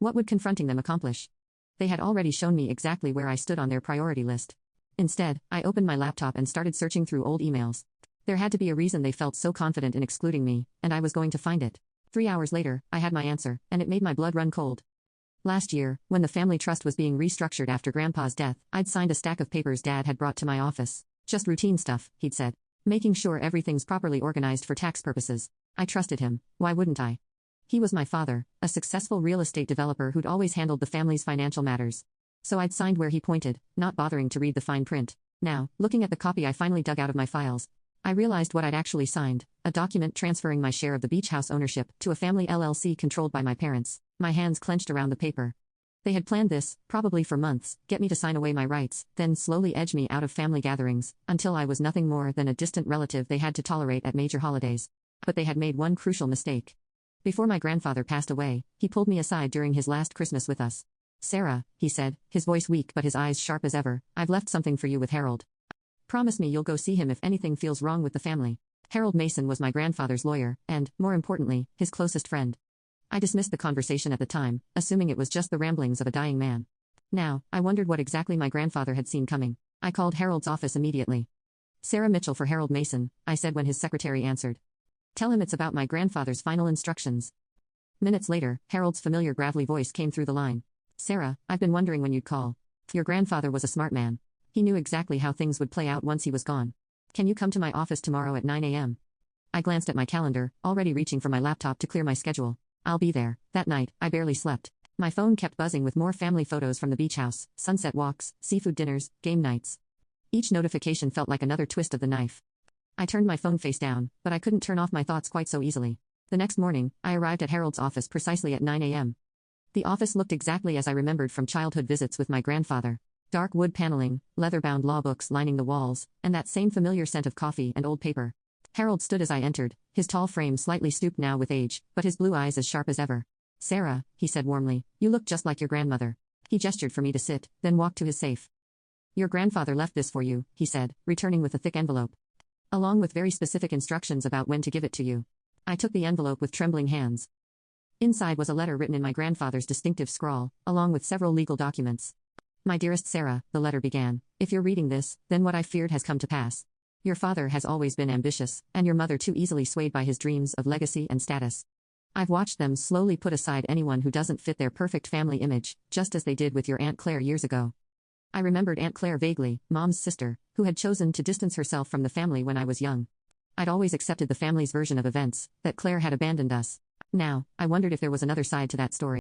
What would confronting them accomplish? They had already shown me exactly where I stood on their priority list. Instead, I opened my laptop and started searching through old emails. There had to be a reason they felt so confident in excluding me, and I was going to find it. 3 hours later, I had my answer, and it made my blood run cold. Last year, when the family trust was being restructured after Grandpa's death, I'd signed a stack of papers Dad had brought to my office. Just routine stuff, he'd said. Making sure everything's properly organized for tax purposes. I trusted him, why wouldn't I? He was my father, a successful real estate developer who'd always handled the family's financial matters. So I'd signed where he pointed, not bothering to read the fine print. Now, looking at the copy I finally dug out of my files, I realized what I'd actually signed, a document transferring my share of the beach house ownership to a family LLC controlled by my parents. My hands clenched around the paper. They had planned this, probably for months, get me to sign away my rights, then slowly edge me out of family gatherings, until I was nothing more than a distant relative they had to tolerate at major holidays. But they had made one crucial mistake. Before my grandfather passed away, he pulled me aside during his last Christmas with us. "Sarah," he said, his voice weak but his eyes sharp as ever, "I've left something for you with Harold. Promise me you'll go see him if anything feels wrong with the family." Harold Mason was my grandfather's lawyer, and, more importantly, his closest friend. I dismissed the conversation at the time, assuming it was just the ramblings of a dying man. Now, I wondered what exactly my grandfather had seen coming. I called Harold's office immediately. "Sarah Mitchell for Harold Mason," I said when his secretary answered. "Tell him it's about my grandfather's final instructions." Minutes later, Harold's familiar gravelly voice came through the line. "Sarah, I've been wondering when you'd call. Your grandfather was a smart man. He knew exactly how things would play out once he was gone. Can you come to my office tomorrow at 9 a.m.? I glanced at my calendar, already reaching for my laptop to clear my schedule. I'll be there. That night, I barely slept. My phone kept buzzing with more family photos from the beach house, sunset walks, seafood dinners, game nights. Each notification felt like another twist of the knife. I turned my phone face down, but I couldn't turn off my thoughts quite so easily. The next morning, I arrived at Harold's office precisely at 9 a.m. The office looked exactly as I remembered from childhood visits with my grandfather. Dark wood paneling, leather-bound law books lining the walls, and that same familiar scent of coffee and old paper. Harold stood as I entered, his tall frame slightly stooped now with age, but his blue eyes as sharp as ever. "Sarah," he said warmly, "you look just like your grandmother." He gestured for me to sit, then walked to his safe. "Your grandfather left this for you," he said, returning with a thick envelope, along with very specific instructions about when to give it to you. I took the envelope with trembling hands. Inside was a letter written in my grandfather's distinctive scrawl, along with several legal documents. "My dearest Sarah," the letter began, "if you're reading this, then what I feared has come to pass. Your father has always been ambitious, and your mother too easily swayed by his dreams of legacy and status. I've watched them slowly put aside anyone who doesn't fit their perfect family image, just as they did with your Aunt Claire years ago." I remembered Aunt Claire vaguely, Mom's sister, who had chosen to distance herself from the family when I was young. I'd always accepted the family's version of events, that Claire had abandoned us. Now, I wondered if there was another side to that story.